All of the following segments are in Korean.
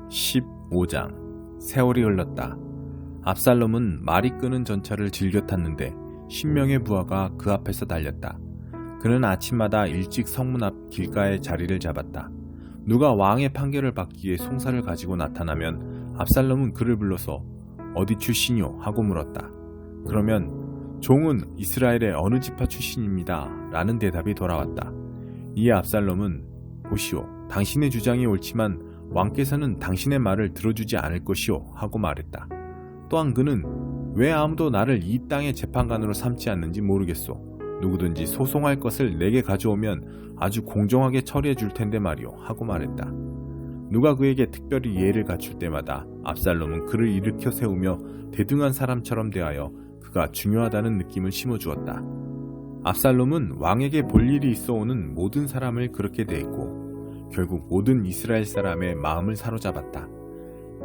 15장. 세월이 흘렀다. 압살롬은 말이 끄는 전차를 즐겨 탔는데 10명의 부하가 그 앞에서 달렸다. 그는 아침마다 일찍 성문 앞 길가에 자리를 잡았다. 누가 왕의 판결을 받기 위해 송사를 가지고 나타나면 압살롬은 그를 불러서 어디 출신이요? 하고 물었다. 그러면 종은 이스라엘의 어느 지파 출신입니다. 라는 대답이 돌아왔다. 이에 압살롬은 보시오. 당신의 주장이 옳지만 왕께서는 당신의 말을 들어주지 않을 것이오 하고 말했다. 또한 그는 왜 아무도 나를 이 땅의 재판관으로 삼지 않는지 모르겠소. 누구든지 소송할 것을 내게 가져오면 아주 공정하게 처리해 줄 텐데 말이오 하고 말했다. 누가 그에게 특별히 예를 갖출 때마다 압살롬은 그를 일으켜 세우며 대등한 사람처럼 대하여 그가 중요하다는 느낌을 심어주었다. 압살롬은 왕에게 볼 일이 있어 오는 모든 사람을 그렇게 대했고 결국 모든 이스라엘 사람의 마음을 사로잡았다.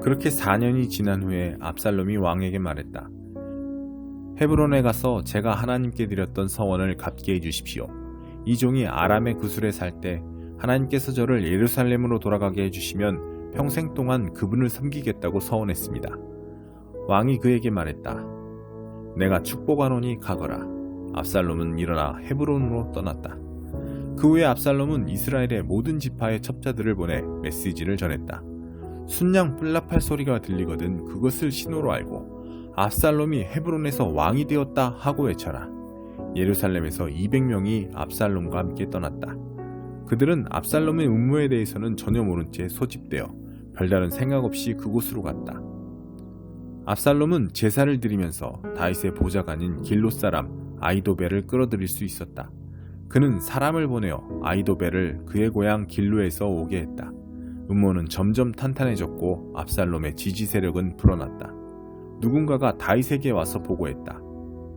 그렇게 4년이 지난 후에 압살롬이 왕에게 말했다. 헤브론에 가서 제가 하나님께 드렸던 서원을 갚게 해주십시오. 이 종이 아람의 구술에 살 때 하나님께서 저를 예루살렘으로 돌아가게 해주시면 평생 동안 그분을 섬기겠다고 서원했습니다. 왕이 그에게 말했다. 내가 축복하노니 가거라. 압살롬은 일어나 헤브론으로 떠났다. 그 후에 압살롬은 이스라엘의 모든 지파의 첩자들을 보내 메시지를 전했다. 순양 뿔라팔 소리가 들리거든 그것을 신호로 알고 압살롬이 헤브론에서 왕이 되었다 하고 외쳐라. 예루살렘에서 200명이 압살롬과 함께 떠났다. 그들은 압살롬의 음모에 대해서는 전혀 모른 채 소집되어 별다른 생각 없이 그곳으로 갔다. 압살롬은 제사를 드리면서 다윗의 보좌관인 길롯 사람 아히도벨을 끌어들일 수 있었다. 그는 사람을 보내어 아히도벨을 그의 고향 길로에서 오게 했다. 음모는 점점 탄탄해졌고 압살롬의 지지 세력은 불어났다. 누군가가 다윗에게 와서 보고했다.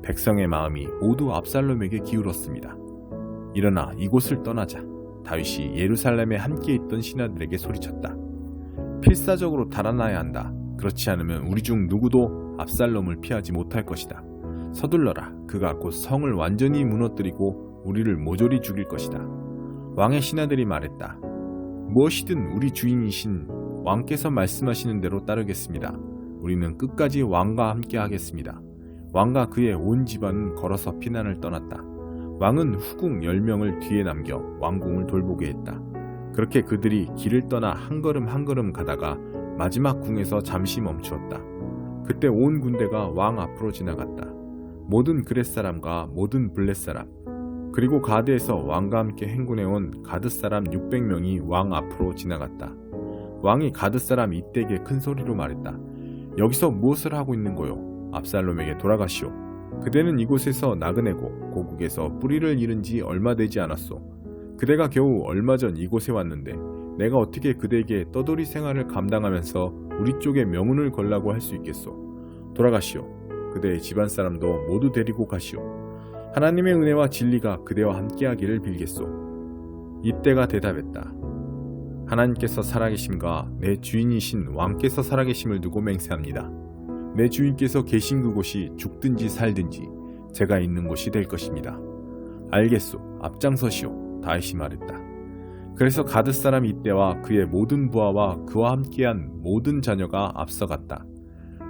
백성의 마음이 모두 압살롬에게 기울었습니다. 일어나 이곳을 떠나자. 다윗이 예루살렘에 함께 있던 신하들에게 소리쳤다. 필사적으로 달아나야 한다. 그렇지 않으면 우리 중 누구도 압살롬을 피하지 못할 것이다. 서둘러라. 그가 곧 성을 완전히 무너뜨리고 우리를 모조리 죽일 것이다. 왕의 신하들이 말했다. 무엇이든 우리 주인이신 왕께서 말씀하시는 대로 따르겠습니다. 우리는 끝까지 왕과 함께 하겠습니다. 왕과 그의 온 집안은 걸어서 피난을 떠났다. 왕은 후궁 10명을 뒤에 남겨 왕궁을 돌보게 했다. 그렇게 그들이 길을 떠나 한 걸음 한 걸음 가다가 마지막 궁에서 잠시 멈추었다. 그때 온 군대가 왕 앞으로 지나갔다. 모든 그렛 사람과 모든 블렛 사람 그리고 가드에서 왕과 함께 행군해온 가드 사람 600명이 왕 앞으로 지나갔다. 왕이 가드 사람 이때에게 큰 소리로 말했다. 여기서 무엇을 하고 있는 거요? 압살롬에게 돌아가시오. 그대는 이곳에서 나그네고 고국에서 뿌리를 잃은 지 얼마 되지 않았소. 그대가 겨우 얼마 전 이곳에 왔는데 내가 어떻게 그대에게 떠돌이 생활을 감당하면서 우리 쪽에 명운을 걸라고 할 수 있겠소. 돌아가시오. 그대의 집안 사람도 모두 데리고 가시오. 하나님의 은혜와 진리가 그대와 함께하기를 빌겠소. 이때가 대답했다. 하나님께서 살아계심과 내 주인이신 왕께서 살아계심을 두고 맹세합니다. 내 주인께서 계신 그곳이 죽든지 살든지 제가 있는 곳이 될 것입니다. 알겠소. 앞장서시오. 다윗이 말했다. 그래서 가드 사람 이때와 그의 모든 부하와 그와 함께한 모든 자녀가 앞서갔다.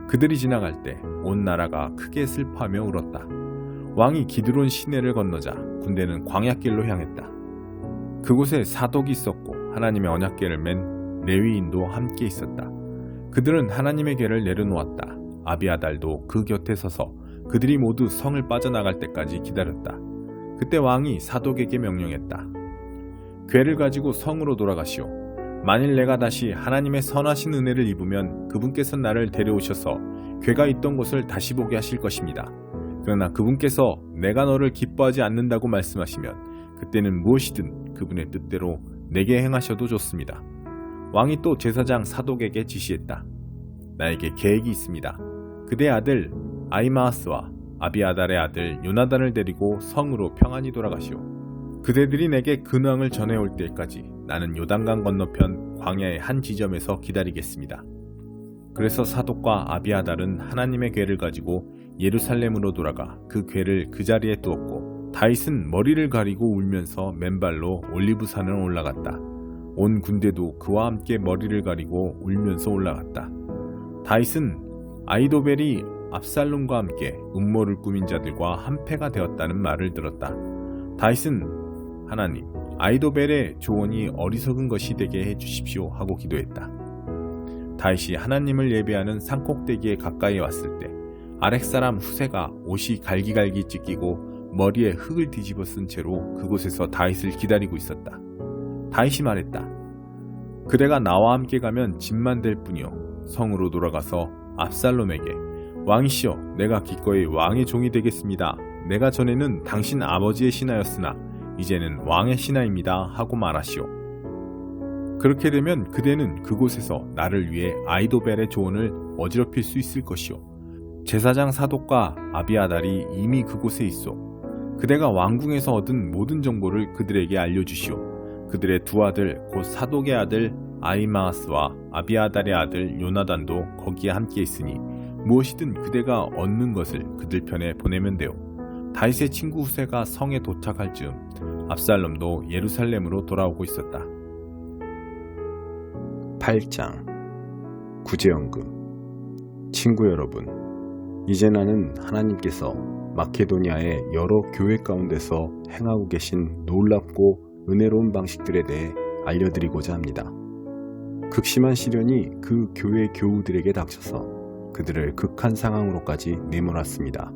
그들이 지나갈 때 온 나라가 크게 슬퍼하며 울었다. 왕이 기드론 시내를 건너자 군대는 광야길로 향했다. 그곳에 사독이 있었고 하나님의 언약궤를 맨 레위인도 함께 있었다. 그들은 하나님의 궤를 내려놓았다. 아비아달도 그 곁에 서서 그들이 모두 성을 빠져나갈 때까지 기다렸다. 그때 왕이 사독에게 명령했다. 궤를 가지고 성으로 돌아가시오. 만일 내가 다시 하나님의 선하신 은혜를 입으면 그분께서 나를 데려오셔서 궤가 있던 곳을 다시 보게 하실 것입니다. 그러나 그분께서 내가 너를 기뻐하지 않는다고 말씀하시면 그때는 무엇이든 그분의 뜻대로 내게 행하셔도 좋습니다. 왕이 또 제사장 사독에게 지시했다. 나에게 계획이 있습니다. 그대 아들 아히마아스와 아비아달의 아들 요나단을 데리고 성으로 평안히 돌아가시오. 그대들이 내게 근황을 전해올 때까지 나는 요단강 건너편 광야의 한 지점에서 기다리겠습니다. 그래서 사독과 아비아달은 하나님의 궤를 가지고 예루살렘으로 돌아가 그 궤를 그 자리에 두었고 다윗은 머리를 가리고 울면서 맨발로 올리브산을 올라갔다. 온 군대도 그와 함께 머리를 가리고 울면서 올라갔다. 다윗은 아히도벨이 압살롬과 함께 음모를 꾸민 자들과 한패가 되었다는 말을 들었다. 다윗은 하나님, 아히도벨의 조언이 어리석은 것이 되게 해주십시오 하고 기도했다. 다윗이 하나님을 예배하는 산꼭대기에 가까이 왔을 때 아렉사람 후세가 옷이 갈기갈기 찢기고 머리에 흙을 뒤집어 쓴 채로 그곳에서 다윗을 기다리고 있었다. 다윗이 말했다. 그대가 나와 함께 가면 짐만 될 뿐이요. 성으로 돌아가서 압살롬에게 왕이시여, 내가 기꺼이 왕의 종이 되겠습니다. 내가 전에는 당신 아버지의 신하였으나 이제는 왕의 신하입니다 하고 말하시오. 그렇게 되면 그대는 그곳에서 나를 위해 아히도벨의 조언을 어지럽힐 수 있을 것이오. 제사장 사독과 아비아달이 이미 그곳에 있어. 그대가 왕궁에서 얻은 모든 정보를 그들에게 알려주시오. 그들의 두 아들 곧 사독의 아들 아히마아스와 아비아달의 아들 요나단도 거기에 함께 있으니 무엇이든 그대가 얻는 것을 그들 편에 보내면 돼요. 다윗의 친구 후세가 성에 도착할 즈음 압살롬도 예루살렘으로 돌아오고 있었다. 8장 구제연금. 친구 여러분, 이제 나는 하나님께서 마케도니아의 여러 교회 가운데서 행하고 계신 놀랍고 은혜로운 방식들에 대해 알려드리고자 합니다. 극심한 시련이 그 교회 교우들에게 닥쳐서 그들을 극한 상황으로까지 내몰았습니다.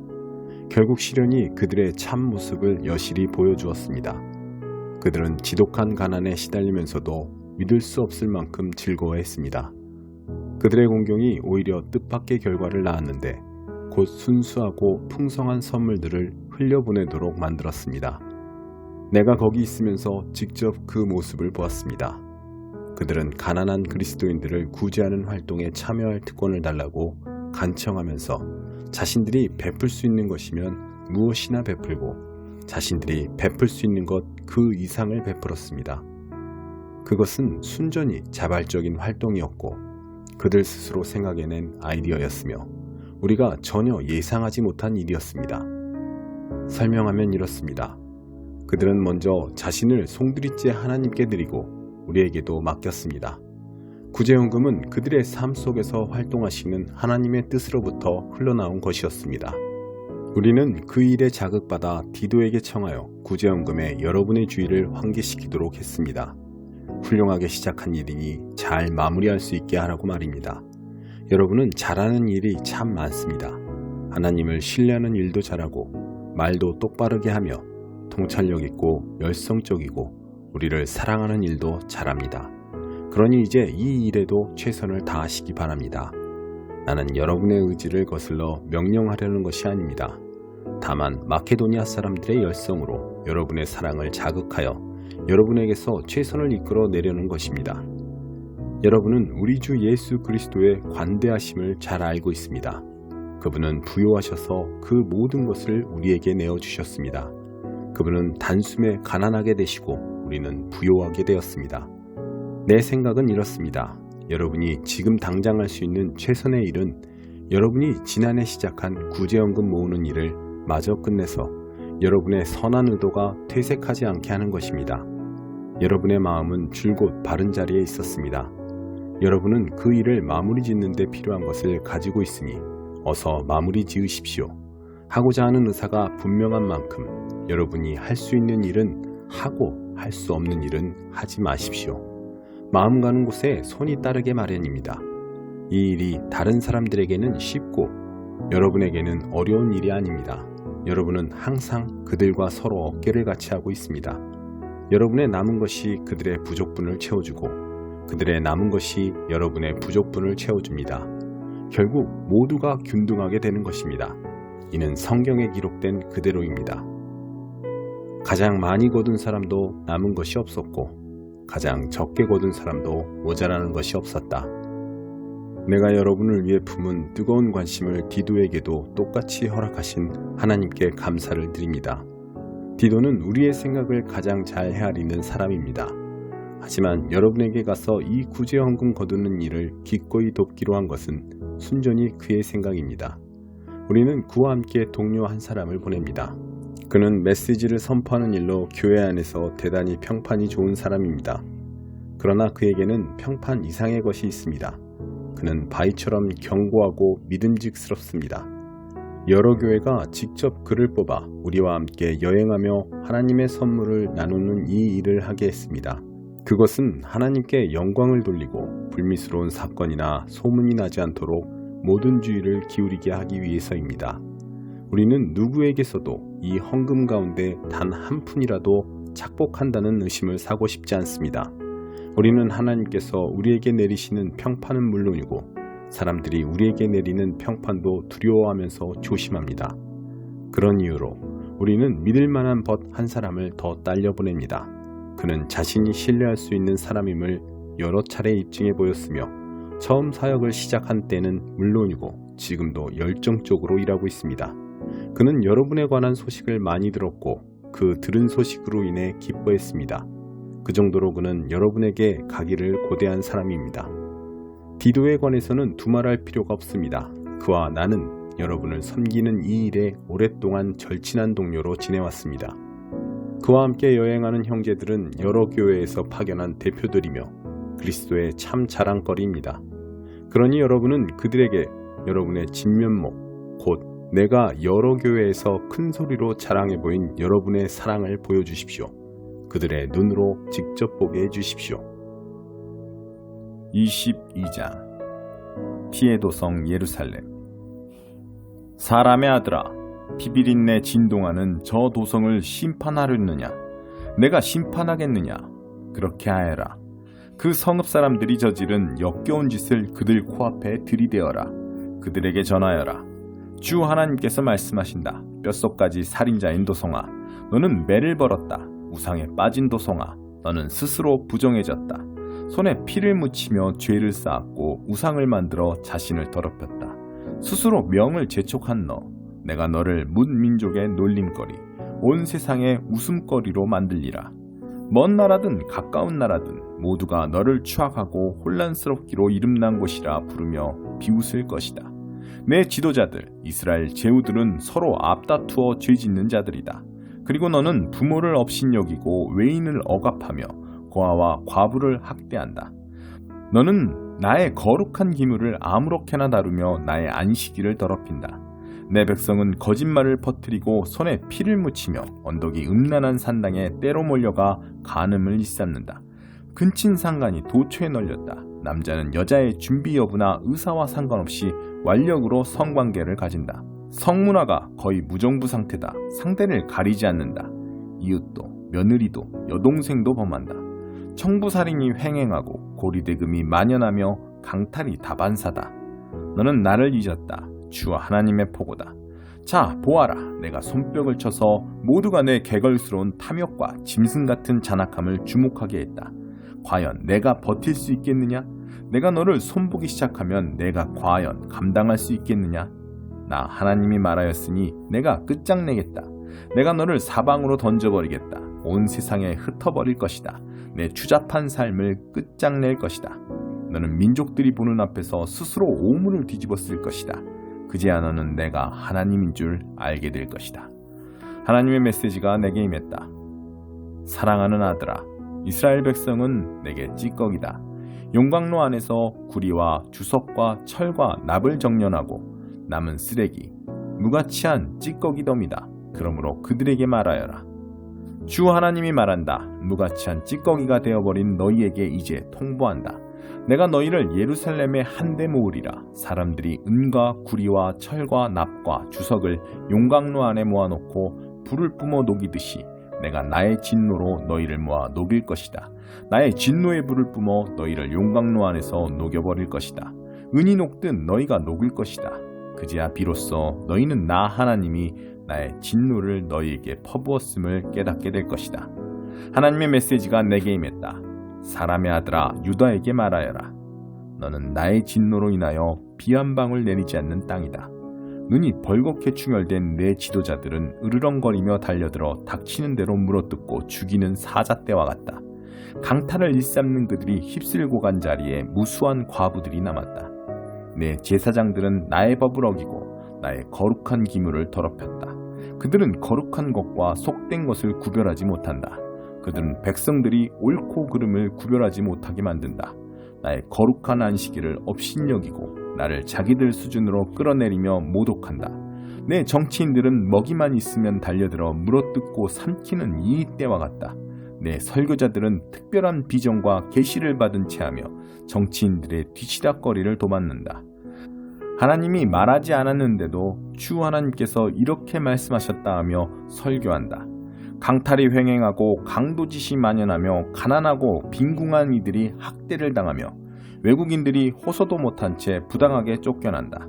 결국 시련이 그들의 참 모습을 여실히 보여주었습니다. 그들은 지독한 가난에 시달리면서도 믿을 수 없을 만큼 즐거워했습니다. 그들의 공경이 오히려 뜻밖의 결과를 낳았는데 곧 순수하고 풍성한 선물들을 흘려보내도록 만들었습니다. 내가 거기 있으면서 직접 그 모습을 보았습니다. 그들은 가난한 그리스도인들을 구제하는 활동에 참여할 특권을 달라고 간청하면서 자신들이 베풀 수 있는 것이면 무엇이나 베풀고 자신들이 베풀 수 있는 것 그 이상을 베풀었습니다. 그것은 순전히 자발적인 활동이었고 그들 스스로 생각해낸 아이디어였으며 우리가 전혀 예상하지 못한 일이었습니다. 설명하면 이렇습니다. 그들은 먼저 자신을 송두리째 하나님께 드리고 우리에게도 맡겼습니다. 구제연금은 그들의 삶 속에서 활동하시는 하나님의 뜻으로부터 흘러나온 것이었습니다. 우리는 그 일에 자극받아 디도에게 청하여 구제연금에 여러분의 주의를 환기시키도록 했습니다. 훌륭하게 시작한 일이니 잘 마무리할 수 있게 하라고 말입니다. 여러분은 잘하는 일이 참 많습니다. 하나님을 신뢰하는 일도 잘하고 말도 똑바르게 하며 통찰력 있고 열성적이고 우리를 사랑하는 일도 잘합니다. 그러니 이제 이 일에도 최선을 다하시기 바랍니다. 나는 여러분의 의지를 거슬러 명령하려는 것이 아닙니다. 다만 마케도니아 사람들의 열성으로 여러분의 사랑을 자극하여 여러분에게서 최선을 이끌어내려는 것입니다. 여러분은 우리 주 예수 그리스도의 관대하심을 잘 알고 있습니다. 그분은 부요하셔서 그 모든 것을 우리에게 내어주셨습니다. 그분은 단숨에 가난하게 되시고 우리는 부요하게 되었습니다. 내 생각은 이렇습니다. 여러분이 지금 당장 할 수 있는 최선의 일은 여러분이 지난해 시작한 구제연금 모으는 일을 마저 끝내서 여러분의 선한 의도가 퇴색하지 않게 하는 것입니다. 여러분의 마음은 줄곧 바른 자리에 있었습니다. 여러분은 그 일을 마무리 짓는 데 필요한 것을 가지고 있으니 어서 마무리 지으십시오. 하고자 하는 의사가 분명한 만큼 여러분이 할 수 있는 일은 하고 할 수 없는 일은 하지 마십시오. 마음 가는 곳에 손이 따르게 마련입니다. 이 일이 다른 사람들에게는 쉽고 여러분에게는 어려운 일이 아닙니다. 여러분은 항상 그들과 서로 어깨를 같이 하고 있습니다. 여러분의 남은 것이 그들의 부족분을 채워주고 그들의 남은 것이 여러분의 부족분을 채워줍니다. 결국 모두가 균등하게 되는 것입니다. 이는 성경에 기록된 그대로입니다. 가장 많이 거둔 사람도 남은 것이 없었고 가장 적게 거둔 사람도 모자라는 것이 없었다. 내가 여러분을 위해 품은 뜨거운 관심을 디도에게도 똑같이 허락하신 하나님께 감사를 드립니다. 디도는 우리의 생각을 가장 잘 헤아리는 사람입니다. 하지만 여러분에게 가서 이 구제헌금 거두는 일을 기꺼이 돕기로 한 것은 순전히 그의 생각입니다. 우리는 그와 함께 동료 한 사람을 보냅니다. 그는 메시지를 선포하는 일로 교회 안에서 대단히 평판이 좋은 사람입니다. 그러나 그에게는 평판 이상의 것이 있습니다. 그는 바위처럼 견고하고 믿음직스럽습니다. 여러 교회가 직접 그를 뽑아 우리와 함께 여행하며 하나님의 선물을 나누는 이 일을 하게 했습니다. 그것은 하나님께 영광을 돌리고 불미스러운 사건이나 소문이 나지 않도록 모든 주의를 기울이게 하기 위해서입니다. 우리는 누구에게서도 이 헌금 가운데 단 한 푼이라도 착복한다는 의심을 사고 싶지 않습니다. 우리는 하나님께서 우리에게 내리시는 평판은 물론이고 사람들이 우리에게 내리는 평판도 두려워하면서 조심합니다. 그런 이유로 우리는 믿을 만한 벗 한 사람을 더 딸려보냅니다. 그는 자신이 신뢰할 수 있는 사람임을 여러 차례 입증해 보였으며 처음 사역을 시작한 때는 물론이고 지금도 열정적으로 일하고 있습니다. 그는 여러분에 관한 소식을 많이 들었고 그 들은 소식으로 인해 기뻐했습니다. 그 정도로 그는 여러분에게 가기를 고대한 사람입니다. 디도에 관해서는 두말할 필요가 없습니다. 그와 나는 여러분을 섬기는 이 일에 오랫동안 절친한 동료로 지내왔습니다. 그와 함께 여행하는 형제들은 여러 교회에서 파견한 대표들이며 그리스도의 참 자랑거리입니다. 그러니 여러분은 그들에게 여러분의 진면목, 곧 내가 여러 교회에서 큰 소리로 자랑해 보인 여러분의 사랑을 보여주십시오. 그들의 눈으로 직접 보게 해주십시오. 22장 피에도성 예루살렘. 사람의 아들아, 비비린내 진동하는 저 도성을 심판하려느냐? 내가 심판하겠느냐? 그렇게 하여라. 그 성읍 사람들이 저지른 역겨운 짓을 그들 코앞에 들이대어라. 그들에게 전하여라. 주 하나님께서 말씀하신다. 뼛속까지 살인자인 도성아, 너는 매를 벌었다. 우상에 빠진 도성아, 너는 스스로 부정해졌다. 손에 피를 묻히며 죄를 쌓았고 우상을 만들어 자신을 더럽혔다. 스스로 명을 재촉한 너, 내가 너를 문 민족의 놀림거리, 온 세상의 웃음거리로 만들리라. 먼 나라든 가까운 나라든 모두가 너를 추악하고 혼란스럽기로 이름난 곳이라 부르며 비웃을 것이다. 내 지도자들 이스라엘 제후들은 서로 앞다투어 죄짓는 자들이다. 그리고 너는 부모를 업신여기고 외인을 억압하며 고아와 과부를 학대한다. 너는 나의 거룩한 기물을 아무렇게나 다루며 나의 안식일을 더럽힌다. 내 백성은 거짓말을 퍼뜨리고 손에 피를 묻히며 언덕이 음란한 산당에 때로 몰려가 간음을 일삼는다. 근친 상간이 도초에 널렸다. 남자는 여자의 준비 여부나 의사와 상관없이 완력으로 성관계를 가진다. 성문화가 거의 무정부 상태다. 상대를 가리지 않는다. 이웃도 며느리도 여동생도 범한다. 청부살인이 횡행하고 고리대금이 만연하며 강탈이 다반사다. 너는 나를 잊었다. 주 하나님의 포고다. 자, 보아라. 내가 손뼉을 쳐서 모두가 내 개걸스러운 탐욕과 짐승 같은 잔악함을 주목하게 했다. 과연 내가 버틸 수 있겠느냐? 내가 너를 손보기 시작하면 내가 과연 감당할 수 있겠느냐? 나 하나님이 말하였으니 내가 끝장내겠다. 내가 너를 사방으로 던져버리겠다. 온 세상에 흩어버릴 것이다. 내 추잡한 삶을 끝장낼 것이다. 너는 민족들이 보는 앞에서 스스로 오물을 뒤집어 쓸 것이다. 그제야 너는 내가 하나님인 줄 알게 될 것이다. 하나님의 메시지가 내게 임했다. 사랑하는 아들아, 이스라엘 백성은 내게 찌꺼기다. 용광로 안에서 구리와 주석과 철과 납을 정련하고 남은 쓰레기, 무가치한 찌꺼기더미다. 그러므로 그들에게 말하여라. 주 하나님이 말한다. 무가치한 찌꺼기가 되어버린 너희에게 이제 통보한다. 내가 너희를 예루살렘에 한데 모으리라. 사람들이 은과 구리와 철과 납과 주석을 용광로 안에 모아놓고 불을 뿜어 녹이듯이 내가 나의 진노로 너희를 모아 녹일 것이다. 나의 진노의 불을 뿜어 너희를 용광로 안에서 녹여버릴 것이다. 은이 녹듯 너희가 녹을 것이다. 그제야 비로소 너희는 나 하나님이 나의 진노를 너희에게 퍼부었음을 깨닫게 될 것이다. 하나님의 메시지가 내게 임했다. 사람의 아들아, 유다에게 말하여라. 너는 나의 진노로 인하여 비 한 방울 내리지 않는 땅이다. 눈이 벌겋게 충혈된 내 지도자들은 으르렁거리며 달려들어 닥치는 대로 물어뜯고 죽이는 사자떼와 같다. 강탈을 일삼는 그들이 휩쓸고 간 자리에 무수한 과부들이 남았다. 내 제사장들은 나의 법을 어기고 나의 거룩한 기물을 더럽혔다. 그들은 거룩한 것과 속된 것을 구별하지 못한다. 그들은 백성들이 옳고 그름을 구별하지 못하게 만든다. 나의 거룩한 안식일을 업신여기고 나를 자기들 수준으로 끌어내리며 모독한다. 내 정치인들은 먹이만 있으면 달려들어 물어뜯고 삼키는 이 때와 같다. 내 설교자들은 특별한 비전과 계시를 받은 채하며 정치인들의 뒤치다꺼리를 도맡는다. 하나님이 말하지 않았는데도 주 하나님께서 이렇게 말씀하셨다 하며 설교한다. 강탈이 횡행하고 강도짓이 만연하며 가난하고 빈궁한 이들이 학대를 당하며 외국인들이 호소도 못한 채 부당하게 쫓겨난다.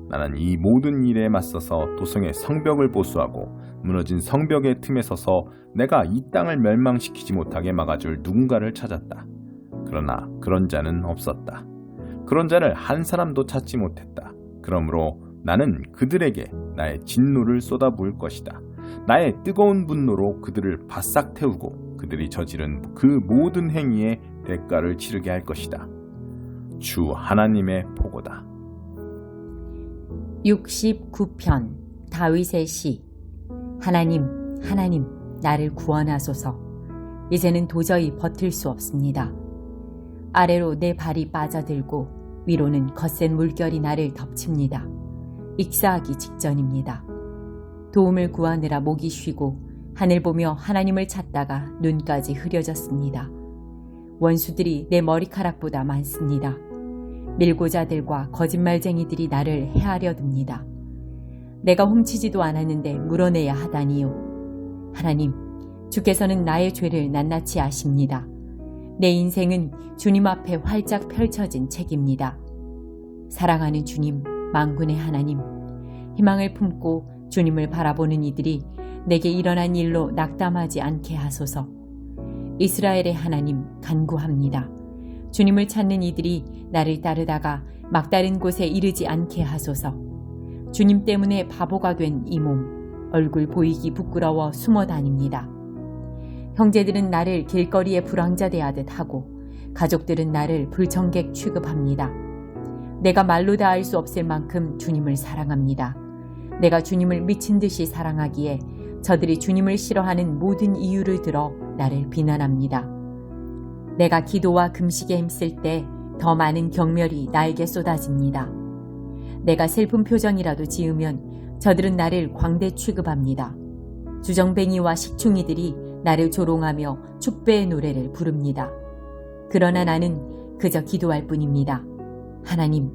나는 이 모든 일에 맞서서 도성의 성벽을 보수하고 무너진 성벽의 틈에 서서 내가 이 땅을 멸망시키지 못하게 막아줄 누군가를 찾았다. 그러나 그런 자는 없었다. 그런 자를 한 사람도 찾지 못했다. 그러므로 나는 그들에게 나의 진노를 쏟아부을 것이다. 나의 뜨거운 분노로 그들을 바싹 태우고 그들이 저지른 그 모든 행위의 대가를 치르게 할 것이다. 주 하나님의 보고다. 69편 다윗의 시. 하나님, 하나님, 나를 구원하소서. 이제는 도저히 버틸 수 없습니다. 아래로 내 발이 빠져들고 위로는 거센 물결이 나를 덮칩니다. 익사하기 직전입니다. 도움을 구하느라 목이 쉬고 하늘 보며 하나님을 찾다가 눈까지 흐려졌습니다. 원수들이 내 머리카락보다 많습니다. 밀고자들과 거짓말쟁이들이 나를 해하려 듭니다. 내가 훔치지도 않았는데 물어내야 하다니요. 하나님, 주께서는 나의 죄를 낱낱이 아십니다. 내 인생은 주님 앞에 활짝 펼쳐진 책입니다. 사랑하는 주님, 만군의 하나님, 희망을 품고 주님을 바라보는 이들이 내게 일어난 일로 낙담하지 않게 하소서. 이스라엘의 하나님, 간구합니다. 주님을 찾는 이들이 나를 따르다가 막다른 곳에 이르지 않게 하소서. 주님 때문에 바보가 된 이 몸, 얼굴 보이기 부끄러워 숨어 다닙니다. 형제들은 나를 길거리에 불황자 대하듯 하고 가족들은 나를 불청객 취급합니다. 내가 말로 다할 수 없을 만큼 주님을 사랑합니다. 내가 주님을 미친 듯이 사랑하기에 저들이 주님을 싫어하는 모든 이유를 들어 나를 비난합니다. 내가 기도와 금식에 힘쓸 때 더 많은 경멸이 나에게 쏟아집니다. 내가 슬픈 표정이라도 지으면 저들은 나를 광대 취급합니다. 주정뱅이와 식충이들이 나를 조롱하며 축배의 노래를 부릅니다. 그러나 나는 그저 기도할 뿐입니다. 하나님,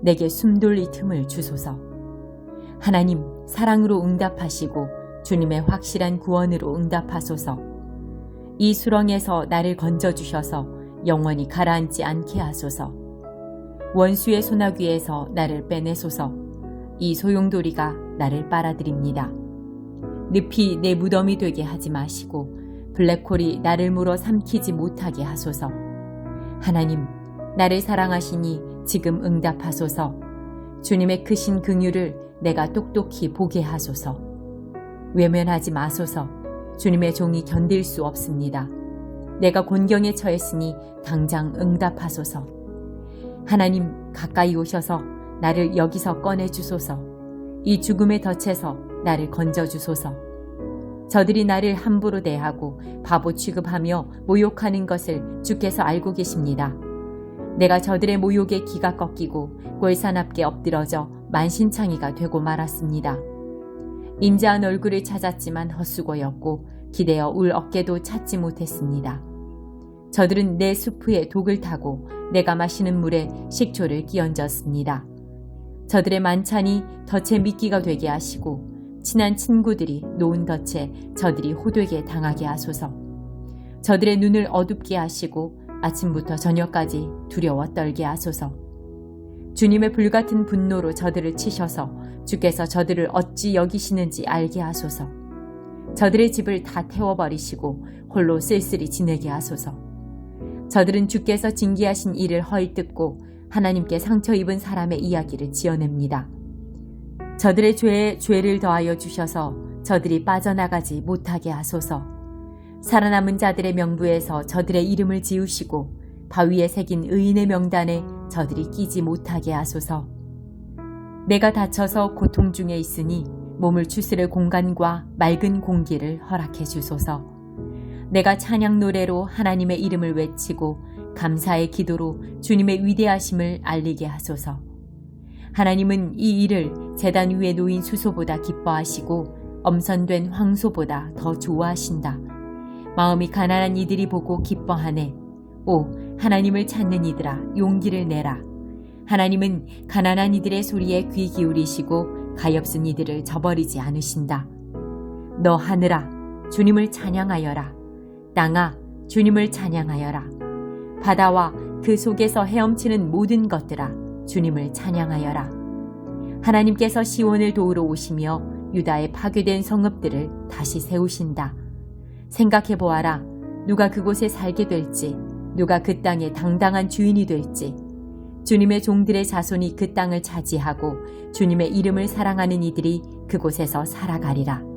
내게 숨돌리 틈을 주소서. 하나님, 사랑으로 응답하시고 주님의 확실한 구원으로 응답하소서. 이 수렁에서 나를 건져주셔서 영원히 가라앉지 않게 하소서. 원수의 소나귀에서 나를 빼내소서. 이 소용돌이가 나를 빨아들입니다. 늪이 내 무덤이 되게 하지 마시고 블랙홀이 나를 물어 삼키지 못하게 하소서. 하나님, 나를 사랑하시니 지금 응답하소서. 주님의 크신 긍휼을 내가 똑똑히 보게 하소서. 외면하지 마소서. 주님의 종이 견딜 수 없습니다. 내가 곤경에 처했으니 당장 응답하소서. 하나님, 가까이 오셔서 나를 여기서 꺼내주소서. 이 죽음의 덫에서 나를 건져주소서. 저들이 나를 함부로 대하고 바보 취급하며 모욕하는 것을 주께서 알고 계십니다. 내가 저들의 모욕에 기가 꺾이고 꼴산 앞에 엎드러져 만신창이가 되고 말았습니다. 인자한 얼굴을 찾았지만 헛수고였고 기대어 울 어깨도 찾지 못했습니다. 저들은 내 수프에 독을 타고 내가 마시는 물에 식초를 끼얹었습니다. 저들의 만찬이 덫에 미끼가 되게 하시고 친한 친구들이 놓은 덫에 저들이 호되게 당하게 하소서. 저들의 눈을 어둡게 하시고 아침부터 저녁까지 두려워 떨게 하소서. 주님의 불같은 분노로 저들을 치셔서 주께서 저들을 어찌 여기시는지 알게 하소서. 저들의 집을 다 태워버리시고 홀로 쓸쓸히 지내게 하소서. 저들은 주께서 징계하신 일을 헐뜯고 하나님께 상처 입은 사람의 이야기를 지어냅니다. 저들의 죄에 죄를 더하여 주셔서 저들이 빠져나가지 못하게 하소서. 살아남은 자들의 명부에서 저들의 이름을 지우시고 바위에 새긴 의인의 명단에 저들이 끼지 못하게 하소서. 내가 다쳐서 고통 중에 있으니 몸을 추스를 공간과 맑은 공기를 허락해 주소서. 내가 찬양 노래로 하나님의 이름을 외치고 감사의 기도로 주님의 위대하심을 알리게 하소서. 하나님은 이 일을 제단 위에 놓인 수소보다 기뻐하시고 엄선된 황소보다 더 좋아하신다. 마음이 가난한 이들이 보고 기뻐하네. 오, 하나님을 찾는 이들아, 용기를 내라. 하나님은 가난한 이들의 소리에 귀 기울이시고 가엾은 이들을 저버리지 않으신다. 너 하늘아, 주님을 찬양하여라. 땅아, 주님을 찬양하여라. 바다와 그 속에서 헤엄치는 모든 것들아, 주님을 찬양하여라. 하나님께서 시온을 도우러 오시며 유다의 파괴된 성읍들을 다시 세우신다. 생각해 보아라. 누가 그곳에 살게 될지, 누가 그 땅의 당당한 주인이 될지. 주님의 종들의 자손이 그 땅을 차지하고 주님의 이름을 사랑하는 이들이 그곳에서 살아가리라.